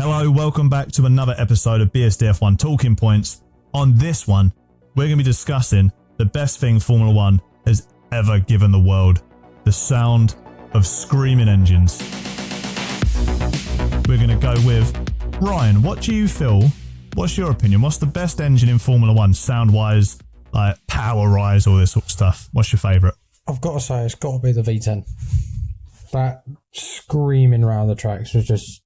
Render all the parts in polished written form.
Hello, welcome back to another episode of BSDF1 Talking Points. On this one, we're going to be discussing the best thing Formula One has ever given the world, the sound of screaming engines. We're going to go with, Ryan, what do you feel, what's your opinion, what's the best engine in Formula One, sound-wise, like power-wise, all this sort of stuff? What's your favourite? I've got to say, it's got to be the V10. That screaming around the tracks was just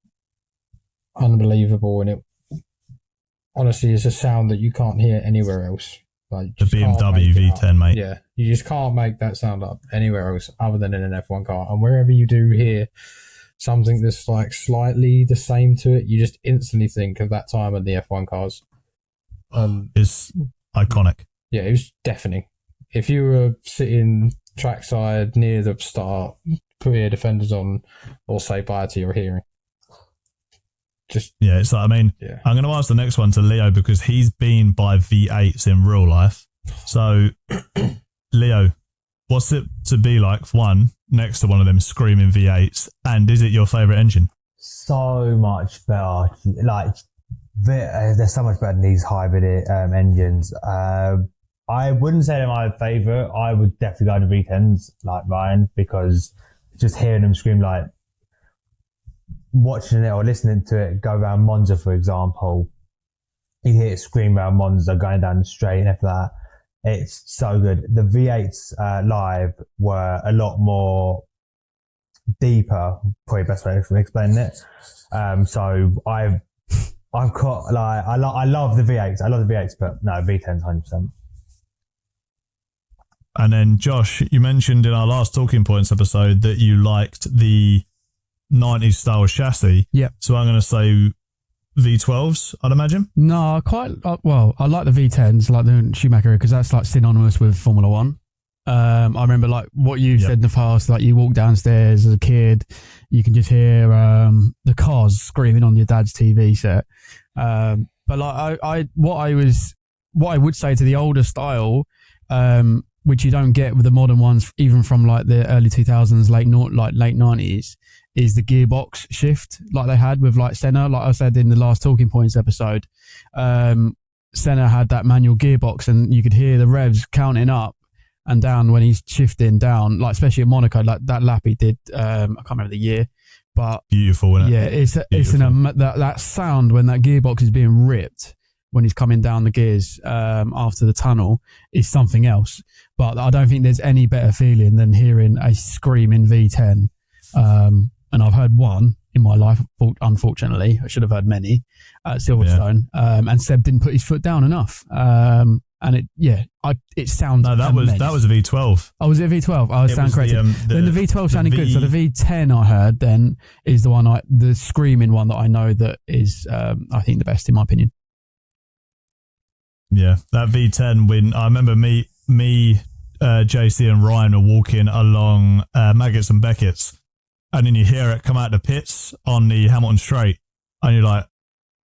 unbelievable, and it honestly is a sound that you can't hear anywhere else. Like the BMW V10, mate. Yeah, you just can't make that sound up anywhere else other than in an F1 car. And wherever you do hear something that's like slightly the same to it, you just instantly think of that time in the F1 cars. It's iconic. Yeah, it was deafening. If you were sitting trackside near the start, put your defenders on, or say bye to your hearing. Yeah, it's like, I mean, I'm going to ask the next one to Leo because he's been by V8s in real life. So, Leo, what's it to be like, one, next to one of them screaming V8s, and is it your favourite engine? So much better. Like, they're so much better than these hybrid engines. I wouldn't say they're my favourite. I would definitely go to V10s, like Ryan, because just hearing them scream, like, watching it or listening to it go around Monza, for example, you hear it scream around Monza going down the straight and everything like that. It's so good. The V8s live were a lot more deeper, probably best way of explaining it. So I've got like I love the V8s. I love the V8s, but no, V10s 100%. And then Josh, you mentioned in our last Talking Points episode that you liked the 90s style chassis. Yeah. So I'm going to say V12s, I'd imagine. No, I like the V10s, like the Schumacher, because that's like synonymous with Formula One. I remember like what you said in the past, like you walk downstairs as a kid, you can just hear the cars screaming on your dad's TV set. But like what I would say to the older style, which you don't get with the modern ones, even from like the early 2000s, late 90s, is the gearbox shift like they had with like Senna. Like I said in the last Talking Points episode, Senna had that manual gearbox and you could hear the revs counting up and down when he's shifting down, like especially at Monaco, like that lap he did, I can't remember the year, but beautiful, isn't it? Yeah, it's that sound when that gearbox is being ripped when he's coming down the gears after the tunnel is something else. But I don't think there's any better feeling than hearing a screaming V10. And I've heard one in my life, unfortunately. I should have heard many at Silverstone. Yeah. And Seb didn't put his foot down enough. And it sounds No, that was a V12. Oh, was it a V12? Oh, it sounds crazy. Then the V12 sounded good. So the V10 I heard then is the screaming one that I know that is, I think, the best in my opinion. Yeah, that V10 when I remember me, JC and Ryan were walking along Maggots and Beckett's, and then you hear it come out the pits on the Hamilton Straight, and you're like,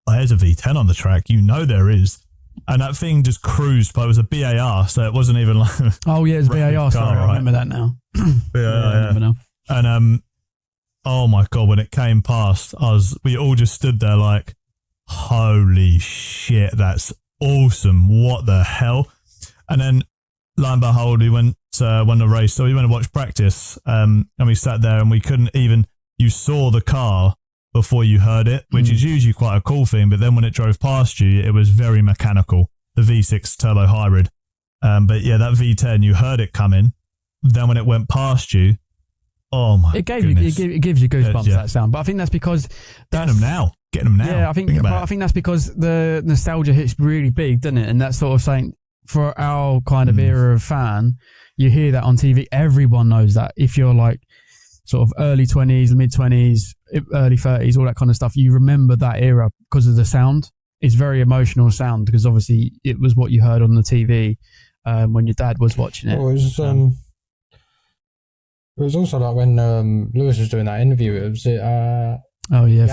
oh, there's a V10 on the track. You know there is. And that thing just cruised, but it was a BAR, so it wasn't even like... Oh, yeah, it's BAR, sorry, right? I remember that now. I remember now. And, oh my God, when it came past, we all just stood there like, holy shit, that's awesome. What the hell? And then, lo and behold, we won the race. So we went to watch practice, and we sat there and we couldn't even, you saw the car before you heard it, which is usually quite a cool thing. But then when it drove past you, it was very mechanical, the V6 turbo hybrid. But yeah, that V10, you heard it coming. Then when it went past you, oh my goodness. It gives you goosebumps, that sound. But I think that's because getting them now. Yeah, I think that's because the nostalgia hits really big, doesn't it? And that's sort of saying, for our kind of era of fan, you hear that on TV. Everyone knows that. If you're like sort of early 20s, mid 20s, early 30s, all that kind of stuff, you remember that era because of the sound. It's very emotional sound because obviously it was what you heard on the TV when your dad was watching it. Well, it was also like when Lewis was doing that interview. It was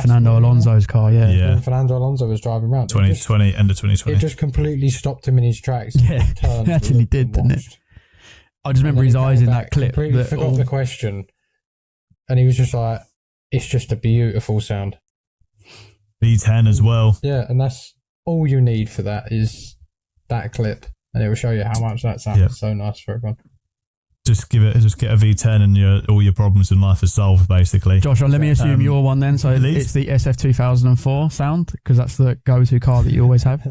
Fernando Alonso's car. Yeah. When Fernando Alonso was driving around. 2020, end of 2020. It just completely stopped him in his tracks. Yeah, it actually did, didn't it? I just remember his eyes in that clip. Completely forgot the question, and he was just like, "It's just a beautiful sound." V10 as well. Yeah, and that's all you need for that is that clip, and it will show you how much that sounds so nice for everyone. Just get a V10 and all your problems in life are solved, basically. Josh, let me assume your one then. So it's the SF 2004 sound, because that's the go-to car that you always have.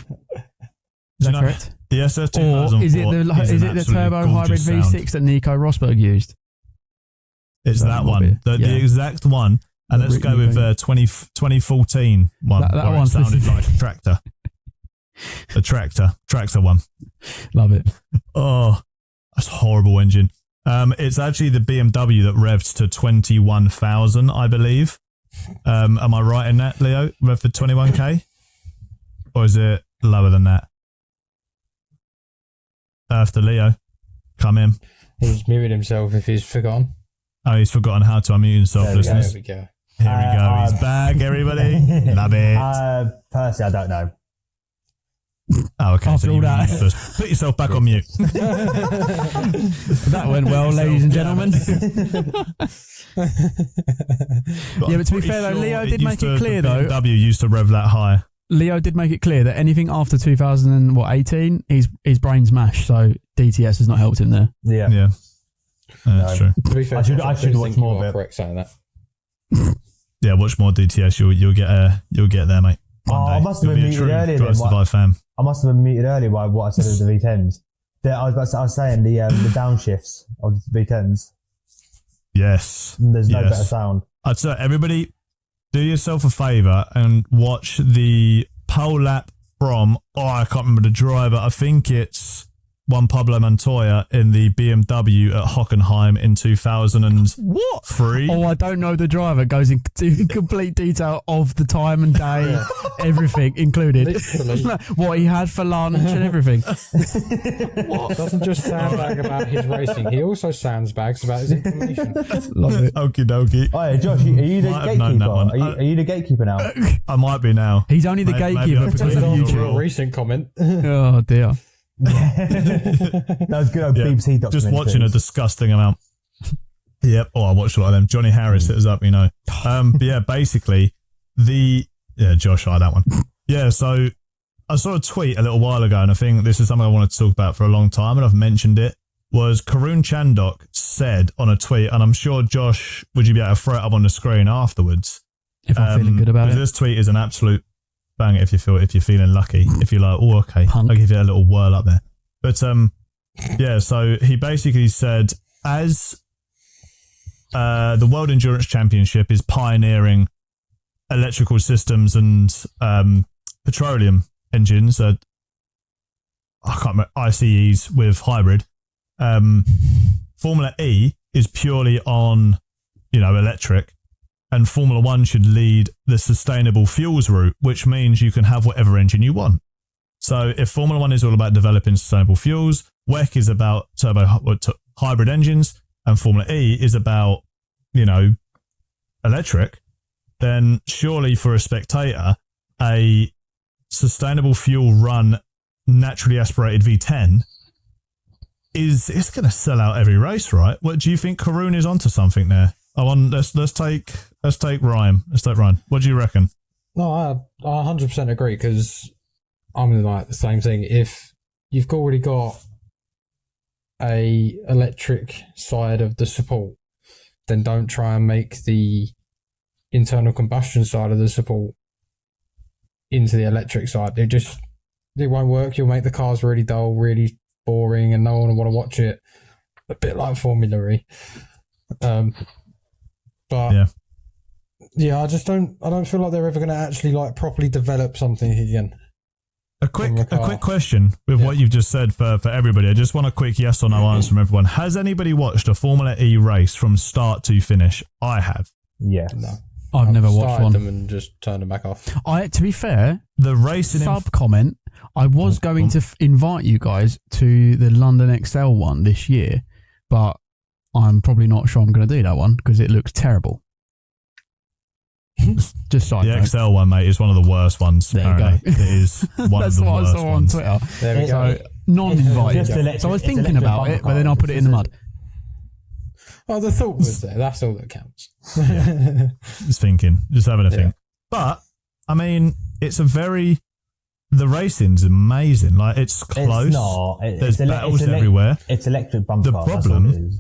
Is that correct? The SF 2004 or is it the turbo hybrid V6 that Nico Rosberg used? It's that one, the exact one. And let's go with 2014 one. That one sounded like a tractor. The tractor one. Love it. Oh, that's a horrible engine. It's actually the BMW that revved to 21,000, I believe. Am I right in that, Leo? Rev for 21k? Or is it lower than that? After Leo, come in. He's muted himself if he's forgotten. Oh, he's forgotten how to unmute himself, listeners. There we go. Here we go. He's back, everybody. Love it. Personally, I don't know. Oh, okay. After all that. Put yourself back on mute. That went well, ladies and gentlemen. But to be fair though, Leo did make it clear though. BMW used to rev that high. Leo did make it clear that anything after 2018, his brain's mashed. So DTS has not helped him there. Yeah. That's true. To be fair, I should watch more of it. Correct saying that. Yeah, watch more DTS. You'll get there, mate. I must have been muted earlier. I must have been muted earlier by what I said of the V10s. I was saying the downshifts of the V10s. Yes. There's no better sound. I'd say everybody, do yourself a favour and watch the pole lap from. I can't remember the driver. I think it's Juan Pablo Montoya in the BMW at Hockenheim in 2003. What? Oh, I don't know the driver. Goes into complete detail of the time and day, everything included. What he had for lunch and everything. What? Doesn't just sandbag about his racing. He also sandbags about his information. Love it. Okie dokie. Oh, yeah, Josh, are you the gatekeeper? Are you the gatekeeper now? I might be now. He's only the gatekeeper because of YouTube. Recent comment. Oh dear. That was good old BBC documentary. Just watching a disgusting amount. Yep. Oh, I watched a lot of them. Johnny Harris hit us up, But yeah, basically Josh, that one. Yeah, so I saw a tweet a little while ago, and I think this is something I wanted to talk about for a long time, and I've mentioned it, was Karun Chandok said on a tweet, and I'm sure, Josh, would you be able to throw it up on the screen afterwards? If I'm feeling good about it. This tweet is an absolute bang if you're feeling lucky. If you're like, oh, okay, Punk. I'll give you a little whirl up there. But yeah, so he basically said, as the World Endurance Championship is pioneering electrical systems and petroleum engines, I can't remember, ICEs with hybrid. Formula E is purely on, electric. And Formula One should lead the sustainable fuels route, which means you can have whatever engine you want. So if Formula One is all about developing sustainable fuels, WEC is about hybrid engines, and Formula E is about, electric, then surely for a spectator, a sustainable fuel run naturally aspirated V10 it's going to sell out every race, right? What do you think? Karun is onto something there. Let's take Ryan. Let's take Ryan. What do you reckon? No, I 100% agree, because I'm like the same thing. If you've already got a electric side of the support, then don't try and make the internal combustion side of the support into the electric side. It won't work. You'll make the cars really dull, really boring, and no one will want to watch it. A bit like Formula E. But I don't feel like they're ever going to actually like properly develop something again. A quick question with what you've just said for everybody. I just want a quick yes or no answer from everyone. Has anybody watched a Formula E race from start to finish? I have. Yeah. No. I've never watched one. Them and just turned them back off. To be fair, the racing comment. I was going to invite you guys to the London XL one this year, but I'm probably not sure I'm going to do that one because it looks terrible. Just side the note. XL one, mate, is one of the worst ones. There you go. It is one of the worst ones. That's what I saw on Twitter. There we go. So non-invited. So I was thinking about it, but then I'll put it in the mud. Oh, the thought was there. That's all that counts. Just thinking, just having a think. But I mean, the racing's amazing. Like, it's close. It's not. There's battles everywhere. It's electric bumper cars. The problem...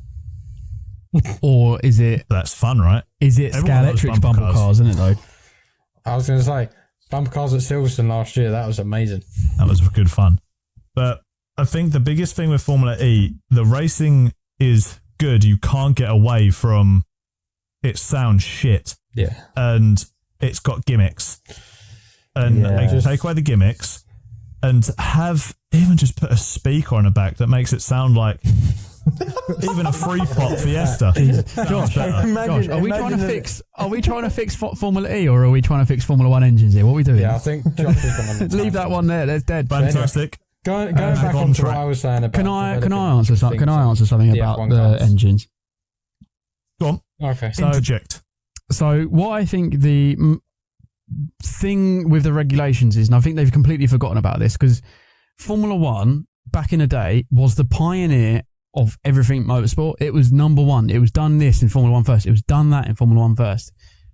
Or is it... That's fun, right? Is it Scalextric's bumper cars, isn't it, though? I was going to say, bumper cars at Silverstone last year, that was amazing. That was good fun. But I think the biggest thing with Formula E, the racing is good. You can't get away from it sounds shit. Yeah. And it's got gimmicks. And they take away the gimmicks and have even just put a speaker on the back that makes it sound like even a free pop Fiesta. Josh, are we trying to fix Formula E, or are we trying to fix Formula 1 engines here? What are we doing? Yeah, I think Josh is going to leave that one there. That's dead. Fantastic. Going back on to what I was saying about... Can I answer something about the engines? Go on. Okay. Interject. So what I think the thing with the regulations is, and I think they've completely forgotten about this, because Formula 1 back in the day was the pioneer of everything motorsport. It was number one. It was done this in Formula 1 first. It was done that in Formula 1 first.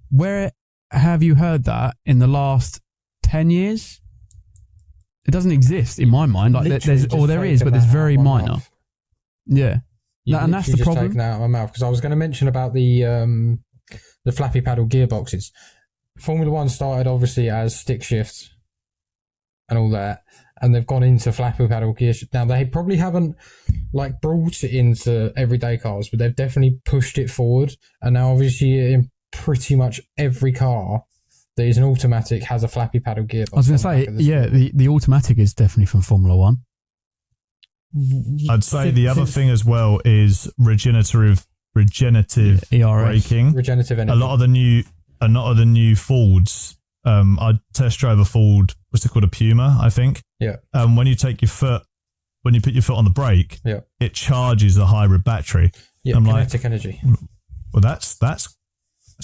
Where have you heard that in the last 10 years? It doesn't exist in my mind. Like there is, but there's very minor. Yeah. And that's the problem. Taken out of my mouth, because I was going to mention about the flappy paddle gearboxes. Formula 1 started obviously as stick shift and all that, and they've gone into flappy paddle gear shift. Now, they probably haven't like brought it into everyday cars, but they've definitely pushed it forward. And now obviously in pretty much every car that is an automatic has a flappy paddle gearbox. I was going to say, yeah, the automatic is definitely from Formula 1. I'd say the other thing as well is regenerative braking. Regenerative energy. A lot of the new Fords. I test drove a Ford. What's it called? A Puma, I think. Yeah. When you put your foot on the brake, it charges a hybrid battery. Yeah. Kinetic energy. Well, that's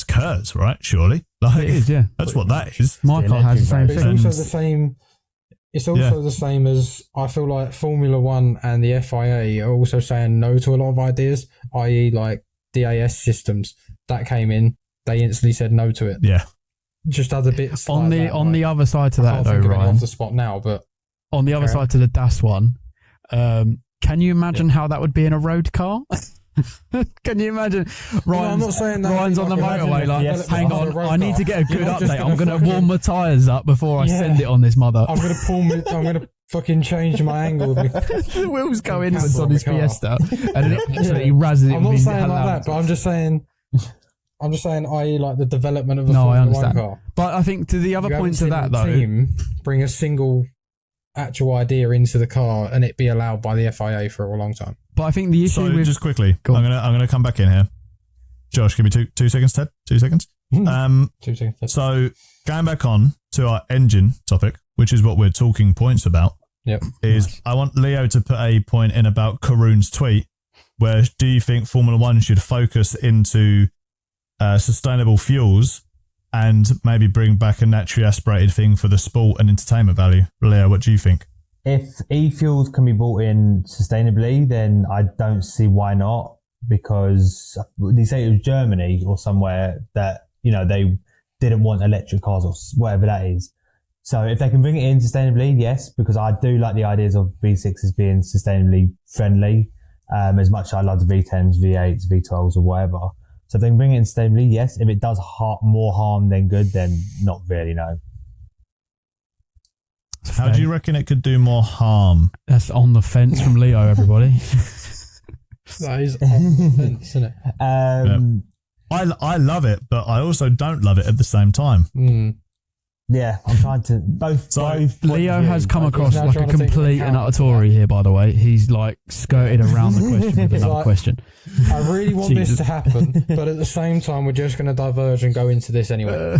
Kurtz, right? Surely. Like, it is. Yeah. That's what that is. My car has the same thing. It's also the same. It's also the same as, I feel like Formula 1 and the FIA are also saying no to a lot of ideas, i.e. like DAS systems. That came in, they instantly said no to it. Yeah. Just other bits on the other side to that, though, Ryan. Off the spot now, but on the other side to the DAS one, can you imagine how that would be in a road car? Can you imagine? I'm not saying that Ryan's on the motorway, like, hang on, I need to get a good update. I'm going to warm my tyres up before I send it on this mother. I'm going to fucking change my angle. The wheels go inwards on his Fiesta, and it absolutely razzes it. I'm not saying like that, but I'm just saying, i.e. like the development of a Formula 1 car. But I think to the other point to that, though, team bring a single actual idea into the car and it be allowed by the FIA for a long time. But I think the issue with... just quickly, I'm gonna come back in here. Josh, give me two seconds, Ted. 2 seconds. 2 seconds. Ted. So going back on to our engine topic, which is what we're talking points about. Yep. I want Leo to put a point in about Karun's tweet. Where do you think Formula 1 should focus into sustainable fuels and maybe bring back a naturally aspirated thing for the sport and entertainment value? Leo, what do you think? If e-fuels can be bought in sustainably, then I don't see why not, because they say it was Germany or somewhere that, they didn't want electric cars or whatever that is. So if they can bring it in sustainably, yes, because I do like the ideas of V6s being sustainably friendly, as much as I love the V10s, V8s, V12s or whatever. So if they can bring it in sustainably, yes. If it does more harm than good, then not really, no. How do you reckon it could do more harm? That's on the fence from Leo, everybody. That is on the fence, isn't it? I love it, but I also don't love it at the same time. Yeah, I'm trying to both. Leo has come across like a complete and utter Tory here, by the way. He's like skirted around the question with another question. I really want this to happen, but at the same time, we're just going to diverge and go into this anyway.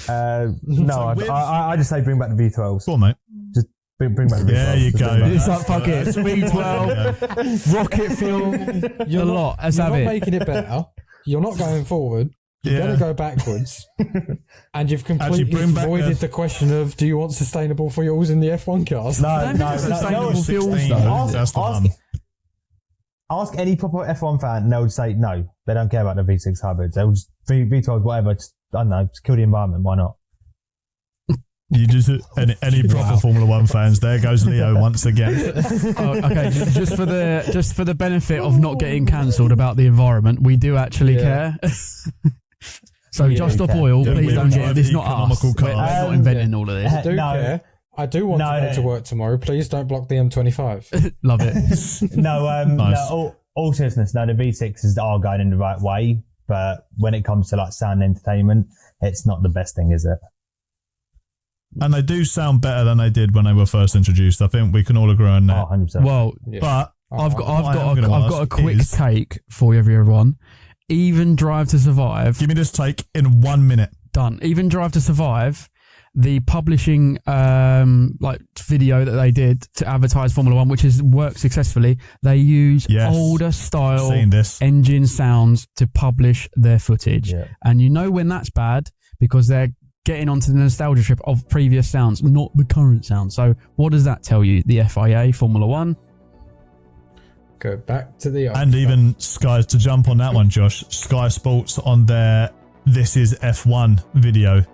No, I just say bring back the V12s. Go on, mate. Just bring back the V12s. There you go. It's like, fuck it. V12, rocket fuel, a lot. Let's have it. You're not making it better. You're not going forward. You're going to go backwards. And you've completely avoided the question of, do you want sustainable fuels in the F1 cars? No. Sustainable fuels, though. Ask any proper F1 fan, and they would say no. They don't care about the V6 hybrids. They'll just V12s, whatever. Just, I don't know, just kill the environment. Why not? You just any proper Formula One fans. There goes Leo once again. Okay, just for the benefit of not getting cancelled about the environment, we do actually care. So just stop oil, please don't get it. It's not us. We're not inventing all of this. I do care. I do want to go to work tomorrow. Please don't block the M25. Love it. Nice. All seriousness, no, the V6s are going in the right way, but when it comes to like sound entertainment, it's not the best thing, is it? And they do sound better than they did when they were first introduced. I think we can all agree on that. 100%. Well, but I've got a quick take for everyone. Even Drive to Survive. Give me this take in 1 minute. Done. Even Drive to Survive, the publishing video that they did to advertise Formula One, which has worked successfully, they use older style engine sounds to publish their footage. Yeah. And you know when that's bad because they're getting onto the nostalgia trip of previous sounds, not the current sound. So what does that tell you? The FIA, Formula One? Go back to the... And even Sky, to jump on that one, Josh, Sky Sports on their This Is F1 video.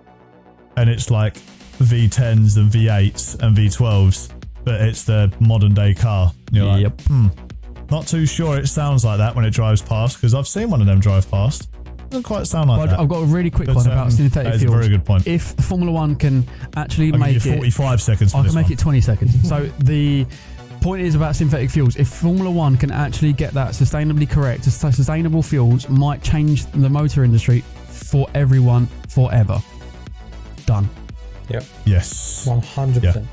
And it's like V10s and V8s and V12s, but it's the modern day car. You're like, not too sure it sounds like that when it drives past, because I've seen one of them drive past. Doesn't quite sound like that. I've got a really quick one about synthetic fuels. That is a very good point. If Formula One can actually make it 45 seconds for I this can make one. it 20 seconds. So the point is about synthetic fuels. If Formula One can actually get that sustainably correct, sustainable fuels might change the motor industry for everyone forever. Done. Yep. Yes. 100%.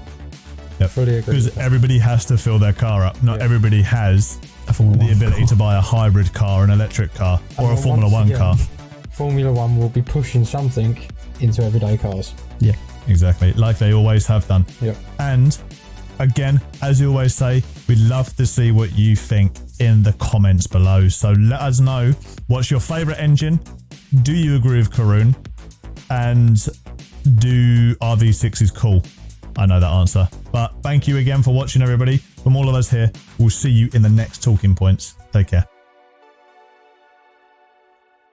Yep. Fully agree. Because everybody has to fill their car up. Not everybody has the ability to buy a hybrid car, an electric car, or a Formula One car. Formula One will be pushing something into everyday cars. Yeah. Exactly. Like they always have done. Yep. And again, as you always say, we'd love to see what you think in the comments below. So let us know, what's your favourite engine? Do you agree with Karun? And do RV6s cool? I know that answer. But thank you again for watching, everybody. From all of us here, we'll see you in the next Talking Points. Take care.